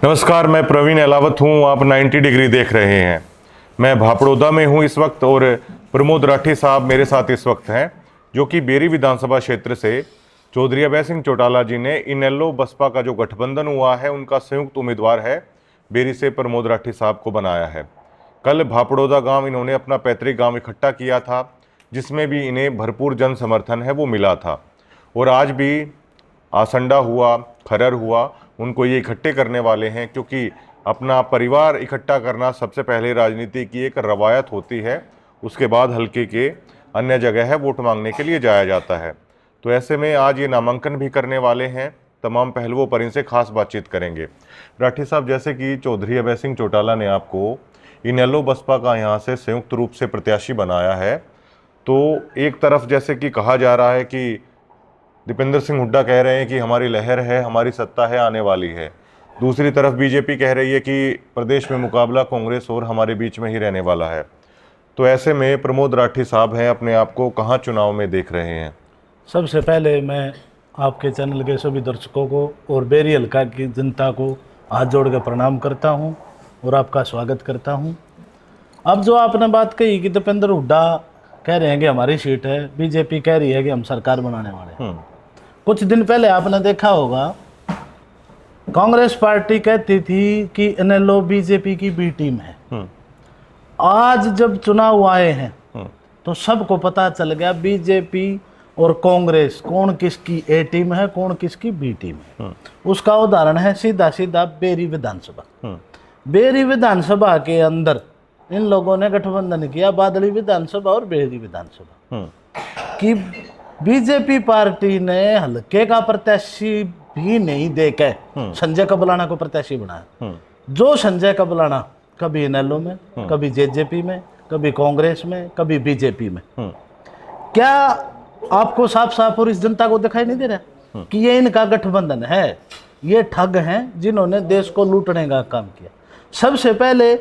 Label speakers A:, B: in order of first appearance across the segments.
A: नमस्कार, मैं प्रवीण अहलावत हूँ। आप 90 डिग्री देख रहे हैं। मैं भापड़ौदा में हूँ इस वक्त और प्रमोद राठी साहब मेरे साथ इस वक्त हैं, जो कि बेरी विधानसभा क्षेत्र से चौधरी अभय सिंह चौटाला जी ने इनेलो बसपा का जो गठबंधन हुआ है उनका संयुक्त उम्मीदवार है बेरी से प्रमोद राठी साहब को बनाया है। कल भापड़ौदा गांव इन्होंने अपना पैतृक गांव इकट्ठा किया था, जिसमें भी इन्हें भरपूर जन समर्थन है वो मिला था। और आज भी आसंडा हुआ, खरर हुआ, उनको ये इकट्ठे करने वाले हैं, क्योंकि अपना परिवार इकट्ठा करना सबसे पहले राजनीति की एक रवायत होती है। उसके बाद हल्के के अन्य जगह है वोट मांगने के लिए जाया जाता है। तो ऐसे में आज ये नामांकन भी करने वाले हैं। तमाम पहलुओं पर इनसे खास बातचीत करेंगे। राठी साहब, जैसे कि चौधरी अभय सिंह चौटाला ने आपको इनेलो बसपा का यहाँ से संयुक्त रूप से प्रत्याशी बनाया है, तो एक तरफ जैसे कि कहा जा रहा है कि दीपेंद्र सिंह हुड्डा कह रहे हैं कि हमारी लहर है, हमारी सत्ता है, आने वाली है। दूसरी तरफ बीजेपी कह रही है कि प्रदेश में मुकाबला कांग्रेस और हमारे बीच में ही रहने वाला है। तो ऐसे में प्रमोद राठी साहब हैं, अपने आप को कहाँ चुनाव में देख रहे हैं?
B: सबसे पहले मैं आपके चैनल के सभी दर्शकों को और बेरी हल्का की जनता को हाथ जोड़ कर प्रणाम करता हूं और आपका स्वागत करता हूं। अब जो आपने बात कही कि दीपेंद्र हुड्डा कह रहे हैं कि हमारी सीट है, बीजेपी कह रही है कि हम सरकार बनाने वाले हैं। कुछ दिन पहले आपने देखा होगा, कांग्रेस पार्टी कहती थी कि इनेलो बीजेपी की बी टीम है। आज जब चुनाव आए हैं तो सबको पता चल गया बीजेपी और कांग्रेस कौन किसकी ए टीम है, कौन किसकी बी टीम है। उसका उदाहरण है सीधा सीधा बेरी विधानसभा। बेरी विधानसभा के अंदर इन लोगों ने गठबंधन किया, बादली विधानसभा और बेरी विधानसभा की। बीजेपी पार्टी ने हल्के का प्रत्याशी भी नहीं देकर संजय कबलाना को प्रत्याशी बनाया। जो संजय कबलाना कभी इनेलो में, कभी जेजेपी में, कभी कांग्रेस में, कभी बीजेपी में। क्या आपको साफ साफ और इस जनता को दिखाई नहीं दे रहा कि ये इनका गठबंधन है? ये ठग हैं जिन्होंने देश को लूटने का काम किया। सबसे पहले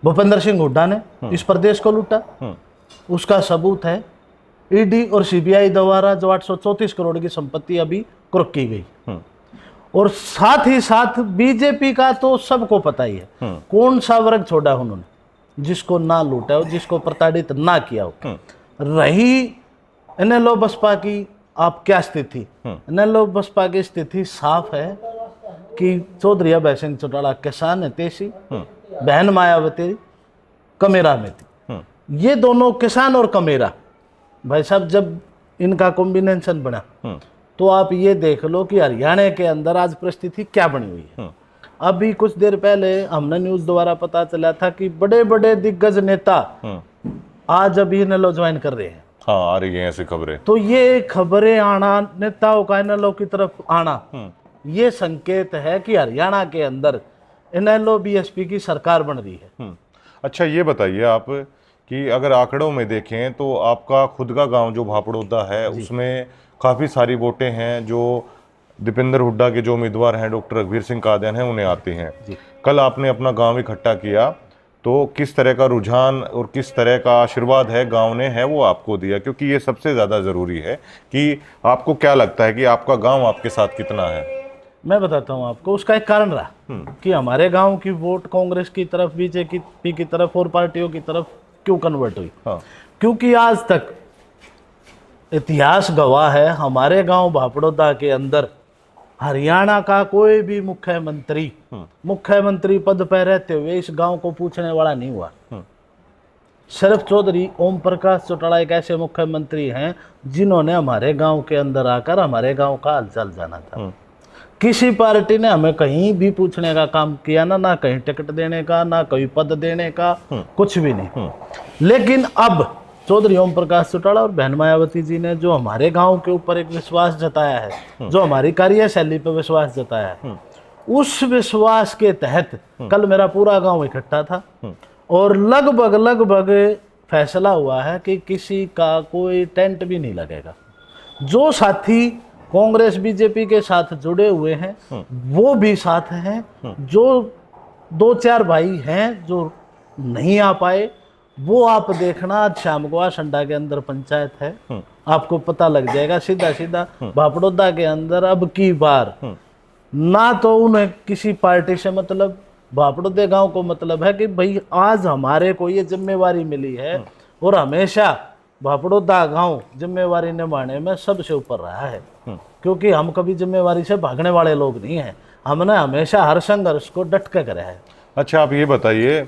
B: भूपेंद्र सिंह हुड्डा ने इस प्रदेश को लूटा। उसका सबूत है ईडी और सीबीआई द्वारा जो 834 करोड़ की संपत्ति अभी कुर्क की गई। और साथ ही साथ बीजेपी का तो सबको पता ही है कौन सा वर्ग छोड़ा उन्होंने, जिसको ना लूटा हो, जिसको प्रताड़ित ना किया हो। रही इनेलो बसपा की आप क्या स्थिति? इनेलो बसपा की स्थिति साफ है कि चौधरी अभय सिंह चौटाला किसान हितैषी, बहन मायावती कमेरा में थी। ये दोनों किसान और कमेरा भाई साहब, जब इनका कॉम्बिनेशन बना तो आप ये देख लो कि हरियाणा के अंदर आज परिस्थिति क्या बनी हुई है। अभी कुछ देर पहले हमने न्यूज द्वारा पता चला था कि बड़े बड़े दिग्गज नेता आज अभी इनेलो ज्वाइन कर रहे हैं।
A: हाँ, आ रही है ऐसी खबरें।
B: तो ये खबरें आना, नेताओं का इनेलो की तरफ आना, ये संकेत है कि हरियाणा के अंदर इनेलो बीएसपी की सरकार बन रही है।
A: अच्छा, ये बताइए आप कि अगर आंकड़ों में देखें तो आपका खुद का गांव जो भापड़ौदा है उसमें काफ़ी सारी वोटें हैं जो दीपेंद्र हुड्डा के जो उम्मीदवार हैं डॉक्टर रघुवीर सिंह कादियान हैं उन्हें आती हैं। कल आपने अपना गांव इकट्ठा किया, तो किस तरह का रुझान और किस तरह का आशीर्वाद है गांव ने है वो आपको दिया? क्योंकि ये सबसे ज़्यादा ज़रूरी है कि आपको क्या लगता है कि आपका गाँव आपके साथ कितना है।
B: मैं बताता हूँ आपको, उसका एक कारण रहा कि हमारे गांव की वोट कांग्रेस की तरफ, बीजेपी की तरफ और पार्टियों की तरफ क्यों कन्वर्ट हुई। क्योंकि आज तक इतिहास गवाह है, हमारे गांव भापड़ौदा के अंदर हरियाणा का कोई भी मुख्यमंत्री पद पर रहते हुए इस गांव को पूछने वाला नहीं हुआ। सिर्फ चौधरी ओम प्रकाश चौटाला एक ऐसे मुख्यमंत्री हैं जिन्होंने हमारे गांव के अंदर आकर हमारे गांव का हालचाल जाना था। किसी पार्टी ने हमें कहीं भी पूछने का काम किया ना कहीं टिकट देने का, ना कहीं पद देने का, कुछ भी नहीं। लेकिन अब चौधरी ओम प्रकाश चौटाला और बहन मायावती जी ने जो हमारे गांव के ऊपर एक विश्वास जताया है, जो हमारी कार्यशैली पर विश्वास जताया है, उस विश्वास के तहत कल मेरा पूरा गांव इकट्ठा था और लगभग फैसला हुआ है कि किसी का कोई टेंट भी नहीं लगेगा। जो साथी कांग्रेस बीजेपी के साथ जुड़े हुए हैं वो भी साथ हैं, जो 2-4 भाई हैं जो नहीं आ पाए वो आप देखना। आज शाम को आसंडा के अंदर पंचायत है, आपको पता लग जाएगा सीधा भापड़ौदा के अंदर अब की बार ना तो उन्हें किसी पार्टी से मतलब, भापड़ोदे गांव को मतलब है कि भाई आज हमारे को ये जिम्मेवारी मिली है और हमेशा भापड़ोदा गांव जिम्मेवारी निभाने में सबसे ऊपर रहा है, क्योंकि हम कभी जिम्मेवारी से भागने वाले लोग नहीं हैं। हमने हमेशा हर संघर्ष को डट के करा है।
A: अच्छा, आप ये बताइए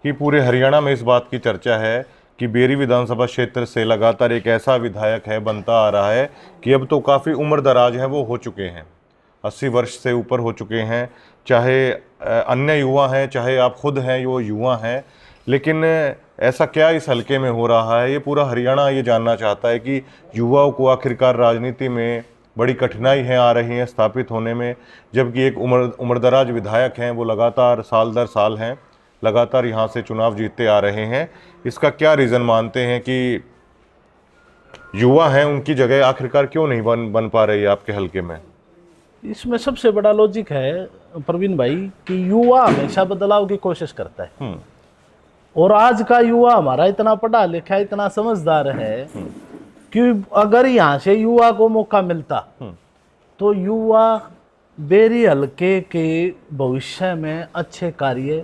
A: कि पूरे हरियाणा में इस बात की चर्चा है कि बेरी विधानसभा क्षेत्र से लगातार एक ऐसा विधायक है बनता आ रहा है कि अब तो काफ़ी उम्र दराज है वो हो चुके हैं, 80 वर्ष से ऊपर हो चुके हैं, चाहे अन्य युवा हैं चाहे आप खुद हैं वो युवा हैं, लेकिन ऐसा क्या इस हलके में हो रहा है? ये पूरा हरियाणा ये जानना चाहता है कि युवाओं को आखिरकार राजनीति में बड़ी कठिनाई है आ रही हैं स्थापित होने में, जबकि एक उम्रदराज विधायक हैं वो लगातार साल दर साल हैं, लगातार यहाँ से चुनाव जीतते आ रहे हैं। इसका क्या रीज़न मानते हैं कि युवा हैं उनकी जगह आखिरकार क्यों नहीं बन पा रही है आपके हलके में?
B: इसमें सबसे बड़ा लॉजिक है प्रवीण भाई कि युवा हमेशा बदलाव की कोशिश करता है, और आज का युवा हमारा इतना पढ़ा लिखा इतना समझदार है कि अगर यहाँ से युवा को मौका मिलता तो युवा बेरी हलके के भविष्य में अच्छे कार्य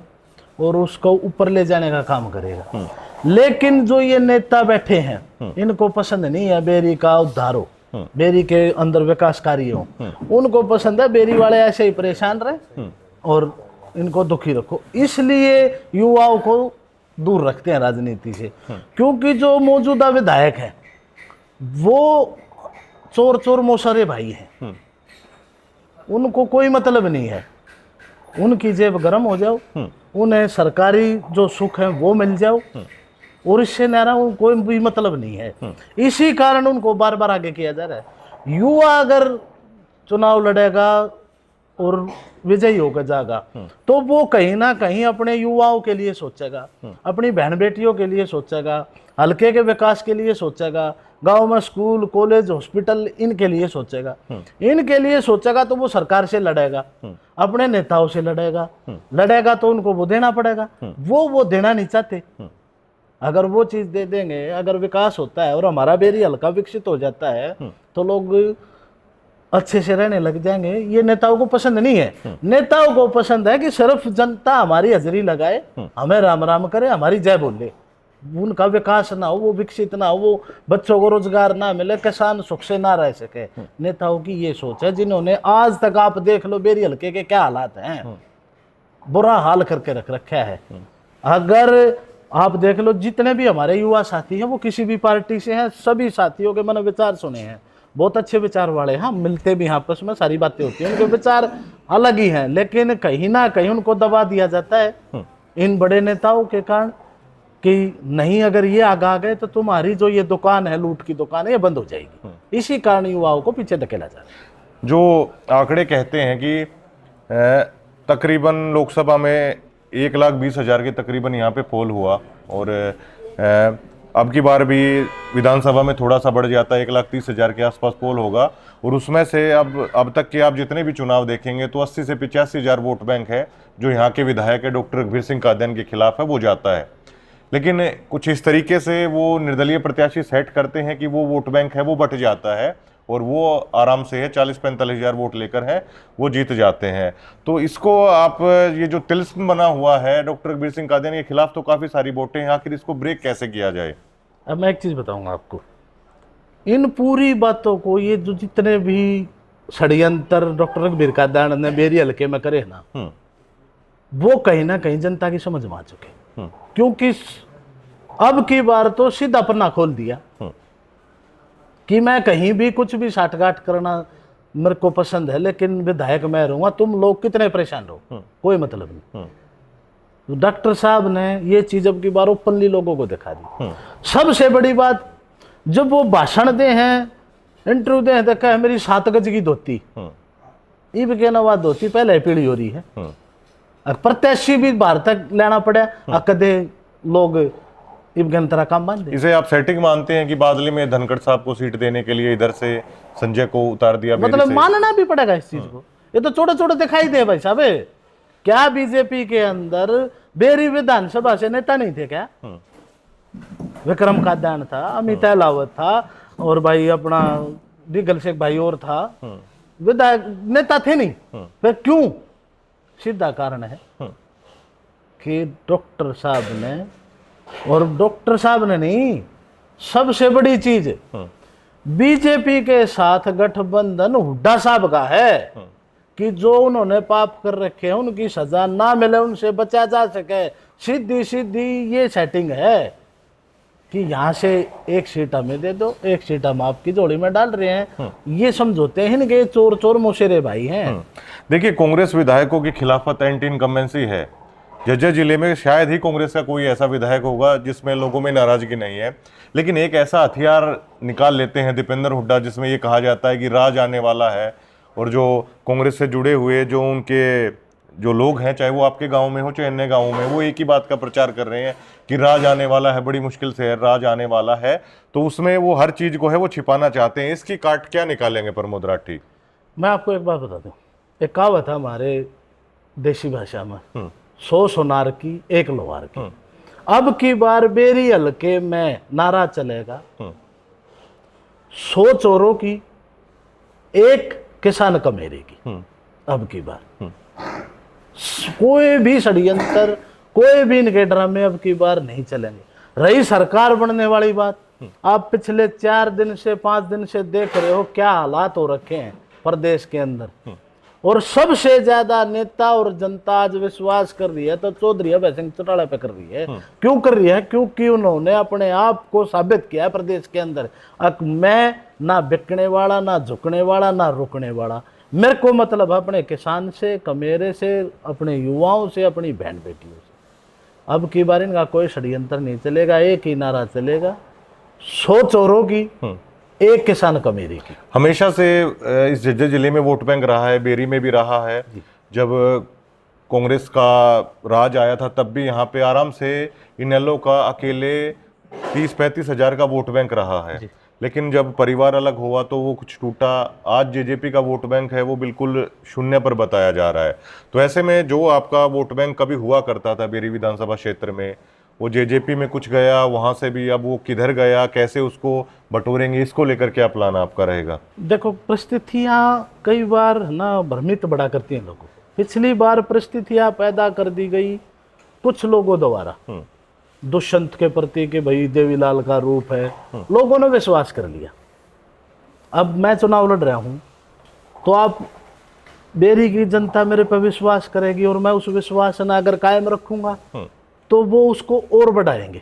B: और उसको ऊपर ले जाने का काम करेगा। लेकिन जो ये नेता बैठे हैं इनको पसंद नहीं है बेरी का उद्धार हो, बेरी के अंदर विकास कार्य हो, उनको पसंद है बेरी वाले ऐसे ही परेशान रहे और इनको दुखी रखो, इसलिए युवाओं को दूर रखते हैं राजनीति से। क्योंकि जो मौजूदा विधायक है वो चोर चोर मोसरे भाई हैं, उनको कोई मतलब नहीं है, उनकी जेब गर्म हो जाओ, उन्हें सरकारी जो सुख है वो मिल जाओ और इससे नारा कोई भी मतलब नहीं है। इसी कारण उनको बार बार आगे किया जा रहा है। युवा अगर चुनाव लड़ेगा और विजयी होकर जाएगा तो वो कहीं ना कहीं अपने युवाओं के लिए सोचेगा, अपनी बहन बेटियों के लिए सोचेगा, हल्के के विकास के लिए सोचेगा, गांव में स्कूल कॉलेज हॉस्पिटल इनके लिए सोचेगा। इनके लिए सोचेगा तो वो सरकार से लड़ेगा, अपने नेताओं से लड़ेगा तो उनको वो देना पड़ेगा, वो देना नहीं चाहते। अगर वो चीज दे देंगे, अगर विकास होता है और हमारा बेरी हल्का विकसित हो जाता है तो लोग अच्छे से रहने लग जाएंगे। ये नेताओं को पसंद नहीं है। नेताओं को पसंद है कि सिर्फ जनता हमारी हाजिरी लगाए, हमें राम राम करे, हमारी जय बोले, उनका विकास ना हो, वो विकसित ना हो, वो बच्चों को रोजगार ना मिले, किसान सुख से ना रह सके। नेताओं की ये सोच है जिन्होंने आज तक आप देख लो बेरी हल्के के क्या हालात हैं, बुरा हाल करके रख रखा है। अगर आप देख लो जितने भी हमारे युवा साथी हैं वो किसी भी पार्टी से हैं, सभी साथियों के मन विचार सुने हैं, बहुत अच्छे विचार वाले हैं, मिलते भी हैं आपस में, सारी बातें होती हैं, उनके विचार अलग ही हैं, लेकिन कहीं ना कहीं उनको दबा दिया जाता है इन बड़े नेताओं के कारण कि नहीं अगर ये आगा गए तो तुम्हारी जो ये दुकान है, लूट की दुकान है, ये बंद हो जाएगी। इसी कारण युवाओं को पीछे धकेला जा रहा है।
A: जो आंकड़े कहते हैं कि तकरीबन लोकसभा में 1,20,000 के तकरीबन यहाँ पे पोल हुआ और अब की बार भी विधानसभा में थोड़ा सा बढ़ जाता है, 1,30,000 के आसपास पोल होगा और उसमें से अब तक के आप जितने भी चुनाव देखेंगे तो 80 से 85,000 वोट बैंक है जो यहाँ के विधायक है डॉक्टर रघुवीर सिंह कादियान के खिलाफ है वो जाता है। लेकिन कुछ इस तरीके से वो निर्दलीय प्रत्याशी सेट करते हैं कि वो वोट बैंक है वो बट जाता है और वो आराम से है 40-45,000 वोट लेकर है वो जीत जाते हैं। तो इसको आप ये जो तिलिस्म बना हुआ है डॉक्टर रघुवीर सिंह कादियान के खिलाफ तो काफ़ी सारी वोटें हैं, आखिर इसको ब्रेक कैसे किया जाए?
B: अब मैं एक चीज़ बताऊंगा आपको, इन पूरी बातों को ये जो जितने भी षड्यंत्र डॉक्टर रघुवीर कादियान ने बेरी हल्के में करे ना, वो कहीं ना कहीं जनता की समझ में आ चुके, क्योंकि अब की बार तो सीधा पन्ना खोल दिया कि मैं कहीं भी कुछ भी साठगांठ करना मेरे को पसंद है, लेकिन विधायक मैं रहूंगा, तुम लोग कितने परेशान रहो, कोई मतलब नहीं। तो डॉक्टर साहब ने ये चीज अब की बार ओपनली लोगों को दिखा दी। सबसे बड़ी बात, जब वो भाषण दे हैं, इंटरव्यू दे हैं, तो कहे मेरी 7 गज की धोती, इब के नवा धोती पहले पीढ़ी हो रही है, प्रत्याशी भी बाहर तक लेना पड़ा, कदे लोग तरह काम मान दे।
A: इसे आप सेटिंग मानते हैं कि बादली में धनखड़ साहब को सीट देने के लिए इधर से संजय को उतार दिया?
B: मतलब मानना भी पड़ेगा इस चीज को, ये तो छोटे छोटे दिखाई दे भाई साहब। क्या बीजेपी के अंदर बेरी विधानसभा से नेता नहीं थे क्या? विक्रम कादियान था, अमित अहलावत था और भाई अपना दिग्गल शेख भाई और था, विधायक नेता थे नहीं, फिर क्यों? सीधा कारण है कि डॉक्टर साहब ने, और डॉक्टर साहब ने नहीं, सबसे बड़ी चीज बीजेपी के साथ गठबंधन हुड्डा साहब का है कि जो उन्होंने पाप कर रखे हैं उनकी सजा ना मिले, उनसे बचा जा सके। सीधी सीधी ये सेटिंग है कि यहाँ से एक सीट हमें दे दो, एक सीट हम आपकी जोड़ी में डाल रहे हैं। ये समझौते हैं इनके, चोर चोर मोशेरे भाई हैं।
A: देखिए, कांग्रेस विधायकों की खिलाफत एंटी इनकम्बेंसी है। जज्जर जिले में शायद ही कांग्रेस का कोई ऐसा विधायक होगा जिसमें लोगों में नाराजगी नहीं है, लेकिन एक ऐसा हथियार निकाल लेते हैं दीपेंद्र हुड्डा जिसमें ये कहा जाता है कि राज आने वाला है, और जो कांग्रेस से जुड़े हुए जो उनके जो लोग हैं, चाहे वो आपके गांव में हो चाहे अन्य गांवों में, वो एक ही बात का प्रचार कर रहे हैं कि राज आने वाला है, बड़ी मुश्किल से है, राज आने वाला है। तो उसमें वो हर चीज को है वो छिपाना चाहते हैं। इसकी काट क्या निकालेंगे प्रमोद राठी?
B: मैं आपको एक बात बता दूं, एक कहावत है हमारे देसी भाषा में, 100 सोनार की 1 लोहार की। अब की बार बेरी हल्के में नारा चलेगा, 100 चोरों की 1 किसान कमेरेगी। अब की बार कोई भी षड्यंत्र, कोई भी इनके ड्रामे अब की बार नहीं चलेंगे। रही सरकार बनने वाली बात, आप पिछले 4 दिन से 5 दिन से देख रहे हो क्या हालात हो रखे हैं प्रदेश के अंदर, और सबसे ज्यादा नेता और जनता आज विश्वास कर रही है तो चौधरी अभय सिंह चौटाला पे कर रही है। क्यों कर रही है? क्योंकि उन्होंने अपने आप को साबित किया है प्रदेश के अंदर, मैं ना बिकने वाला, ना झुकने वाला, ना रुकने वाला। मेरे को मतलब अपने किसान से, कमेरे से, अपने युवाओं से, अपनी बहन बेटियों से। अब की बार इनका कोई षड्यंत्र नहीं चलेगा, एक ही नारा चलेगा, 100 चोरों की 1 किसान कमेरे की।
A: हमेशा से इस जज्जर जिले में वोट बैंक रहा है, बेरी में भी रहा है। जब कांग्रेस का राज आया था तब भी यहाँ पे आराम से इनेलो का अकेले 30-35 हजार का वोट बैंक रहा है, लेकिन जब परिवार अलग हुआ तो वो कुछ टूटा। आज जेजेपी का वोट बैंक है वो बिल्कुल शून्य पर बताया जा रहा है। तो ऐसे में जो आपका वोट बैंक कभी हुआ करता था बेरी विधानसभा क्षेत्र में, वो जेजेपी में कुछ गया, वहां से भी अब वो किधर गया, कैसे उसको बटोरेंगे, इसको लेकर क्या प्लान आपका रहेगा?
B: देखो, परिस्थितियां कई बार ना भ्रमित बड़ा करती हैं लोगों को। पिछली बार परिस्थितियां पैदा कर दी गई कुछ लोगों द्वारा दुष्यंत के प्रति कि भाई देवीलाल का रूप है, लोगों ने विश्वास कर लिया। अब मैं चुनाव लड़ रहा हूं तो आप बेरी की जनता मेरे पर विश्वास करेगी, और मैं उस विश्वास न अगर कायम रखूंगा तो वो उसको और बढ़ाएंगे।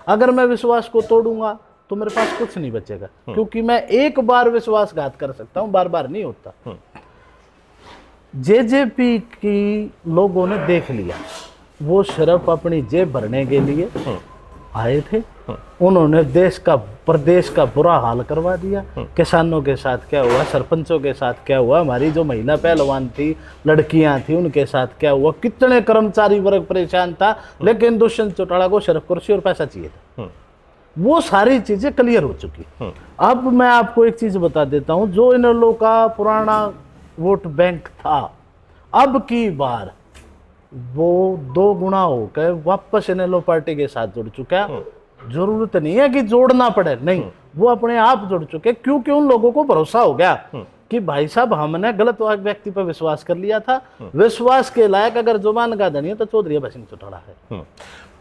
B: अगर मैं विश्वास को तोड़ूंगा तो मेरे पास कुछ नहीं बचेगा, क्योंकि मैं एक बार विश्वासघात कर सकता हूं, बार बार नहीं होता। जेजेपी की लोगों ने देख लिया, वो सिर्फ अपनी जेब भरने के लिए आए थे। उन्होंने देश का, प्रदेश का बुरा हाल करवा दिया। किसानों के साथ क्या हुआ, सरपंचों के साथ क्या हुआ, हमारी जो महिला पहलवान थी, लड़कियां थी, उनके साथ क्या हुआ, कितने कर्मचारी वर्ग परेशान था, लेकिन दुष्यंत चौटाला को सिर्फ कुर्सी और पैसा चाहिए था। वो सारी चीजें क्लियर हो चुकी। अब मैं आपको एक चीज बता देता हूं, जो इन लोगों का पुराना वोट बैंक था, अब की बार वो 2 गुना होकर वापस इनेलो पार्टी के साथ जुड़ चुका। जरूरत नहीं है कि जोड़ना पड़े, नहीं, वो अपने आप जुड़ चुके, क्योंकि उन लोगों को भरोसा हो गया कि भाई साहब हमने गलत व्यक्ति पर विश्वास कर लिया था। विश्वास के लायक अगर जुबान का धनी है तो चौधरी अभय सिंह चौटाला है।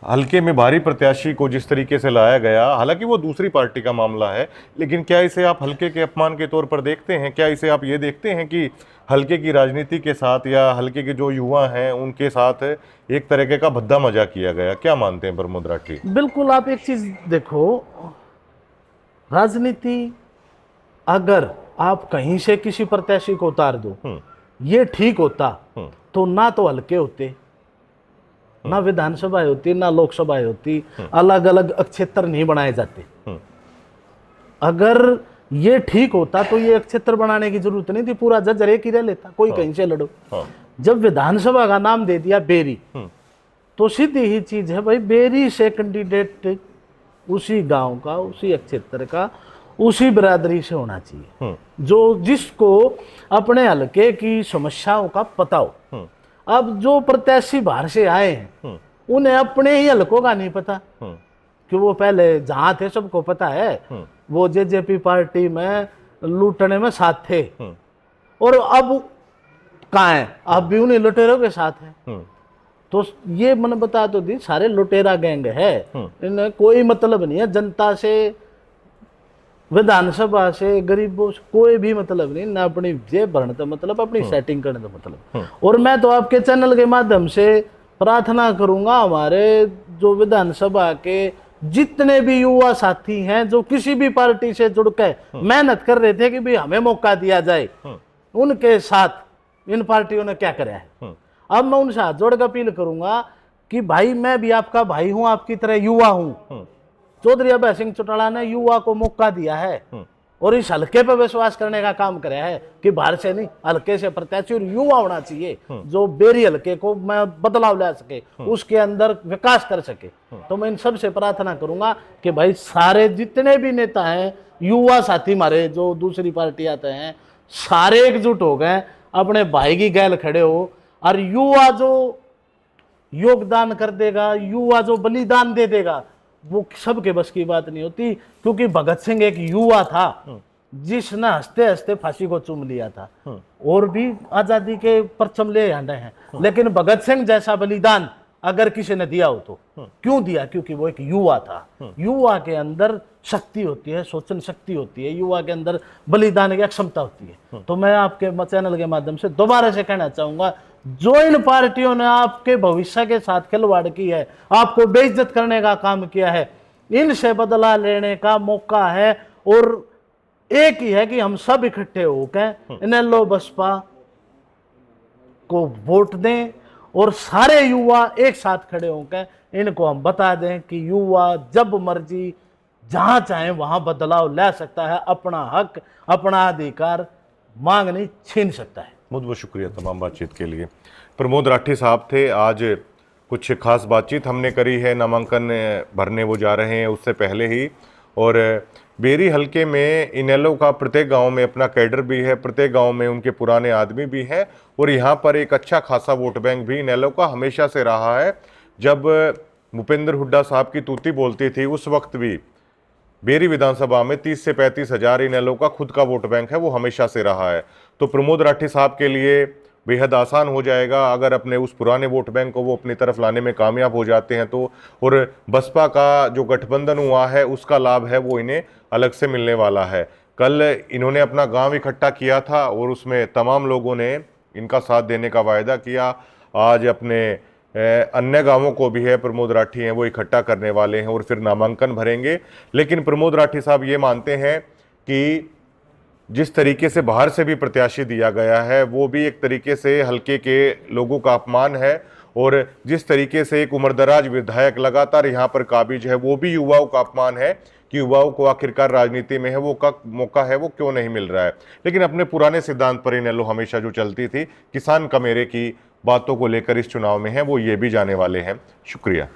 A: हल्के में भारी प्रत्याशी को जिस तरीके से लाया गया, हालांकि वो दूसरी पार्टी का मामला है, लेकिन क्या इसे आप हल्के के अपमान के तौर पर देखते हैं? क्या इसे आप ये देखते हैं कि हल्के की राजनीति के साथ या हल्के के जो युवा हैं उनके साथ एक तरीके का भद्दा मजाक किया गया? क्या मानते हैं प्रमोद राठी?
B: बिल्कुल, आप एक चीज देखो, राजनीति अगर आप कहीं से किसी प्रत्याशी को उतार दो, ये ठीक होता तो ना तो हल्के होते, ना विधानसभा होती, ना लोकसभा होती, अलग अलग क्षेत्र नहीं बनाए जाते। अगर ये ठीक होता तो ये क्षेत्र बनाने की जरूरत नहीं थी, पूरा जज्जर एक ही रह लेता, कोई कहीं से लड़ो। जब विधानसभा का नाम दे दिया बेरी, तो सीधी ही चीज है भाई, बेरी से कैंडिडेट उसी गांव का, उसी क्षेत्र का, उसी बिरादरी से होना चाहिए, जो जिसको अपने हल्के की समस्याओं का पता हो। अब जो प्रत्याशी बाहर से आए हैं उन्हें अपने ही हल्कों का नहीं पता, कि वो पहले जहां थे सबको पता है, वो जेजेपी पार्टी में लूटने में साथ थे, और अब कहाँ है, अब भी उन्हीं लुटेरों के साथ है। तो ये मैंने बता तो दी, सारे लुटेरा गैंग है, इन्हें कोई मतलब नहीं है जनता से, विधानसभा से, गरीबों से कोई भी मतलब नहीं ना। अपनी जेब भरने का मतलब, अपनी सेटिंग करने का मतलब। और मैं तो आपके चैनल के माध्यम से प्रार्थना करूंगा, हमारे जो विधानसभा के जितने भी युवा साथी हैं जो किसी भी पार्टी से जुड़ के मेहनत कर रहे थे कि भाई हमें मौका दिया जाए, उनके साथ इन पार्टियों ने क्या करा है। अब मैं उनसे हाथ जोड़ कर अपील करूंगा कि भाई मैं भी आपका भाई हूं, आपकी तरह युवा हूं। चौधरी अभय सिंह चौटाला ने युवा को मौका दिया है और इस हल्के पर विश्वास करने का काम कराया है कि बाहर से नहीं, हल्के से प्रत्याशी और युवा होना चाहिए जो बेरी हल्के को मैं बदलाव ला सके, उसके अंदर विकास कर सके। तो मैं इन सब से प्रार्थना करूंगा कि भाई सारे जितने भी नेता हैं, युवा साथी हमारे जो दूसरी पार्टी आते हैं, सारे एकजुट हो गए, अपने भाई की गैल खड़े हो। और युवा जो योगदान कर देगा, युवा जो बलिदान दे देगा, वो सबके बस की बात नहीं होती। क्योंकि भगत सिंह एक युवा था जिसने हंसते हंसते फांसी को चूम लिया था, और भी आजादी के परचम ले आंदे हैं, लेकिन भगत सिंह जैसा बलिदान अगर किसी ने दिया हो तो क्यों दिया? क्योंकि वो एक युवा था। युवा के अंदर शक्ति होती है, सोचन शक्ति होती है, युवा के अंदर बलिदान की क्षमता होती है। तो मैं आपके चैनल के माध्यम से दोबारा से कहना चाहूंगा, जो इन पार्टियों ने आपके भविष्य के साथ खिलवाड़ की है, आपको बेइज्जत करने का काम किया है, इनसे बदला लेने का मौका है। और एक ही है कि हम सब इकट्ठे होकर इनेलो बसपा को वोट दें और सारे युवा एक साथ खड़े होकर इनको हम बता दें कि युवा जब मर्जी जहां चाहे वहां बदलाव ला सकता है, अपना हक, अपना अधिकार मांग नहीं छीन सकता है।
A: बहुत बहुत शुक्रिया तमाम बातचीत के लिए। प्रमोद राठी साहब थे। आज कुछ खास बातचीत हमने करी है, नामांकन भरने वो जा रहे हैं उससे पहले ही, और बेरी हलके में इनेलो का प्रत्येक गांव में अपना कैडर भी है, प्रत्येक गांव में उनके पुराने आदमी भी हैं, और यहाँ पर एक अच्छा खासा वोट बैंक भी इनेलो का हमेशा से रहा है। जब भूपेंद्र हुड्डा साहब की तूती बोलती थी उस वक्त भी बेरी विधानसभा में 30 से 35 हजार इनेलो का खुद का वोट बैंक है, वो हमेशा से रहा है। तो प्रमोद राठी साहब के लिए बेहद आसान हो जाएगा अगर अपने उस पुराने वोट बैंक को वो अपनी तरफ लाने में कामयाब हो जाते हैं तो। और बसपा का जो गठबंधन हुआ है उसका लाभ है वो इन्हें अलग से मिलने वाला है। कल इन्होंने अपना गांव इकट्ठा किया था और उसमें तमाम लोगों ने इनका साथ देने का वायदा किया। आज अपने अन्य गांवों को भी है, प्रमोद राठी हैं वो इकट्ठा करने वाले हैं और फिर नामांकन भरेंगे। लेकिन प्रमोद राठी साहब ये मानते हैं कि जिस तरीके से बाहर से भी प्रत्याशी दिया गया है वो भी एक तरीके से हल्के के लोगों का अपमान है, और जिस तरीके से एक उम्रदराज विधायक लगातार यहाँ पर काबिज है वो भी युवाओं का अपमान है कि युवाओं को आखिरकार राजनीति में है वो का मौका है वो क्यों नहीं मिल रहा है। लेकिन अपने पुराने सिद्धांत पर इनेलो हमेशा जो चलती थी किसान कमेरे की बातों को लेकर इस चुनाव में है वो ये भी जाने वाले हैं। शुक्रिया।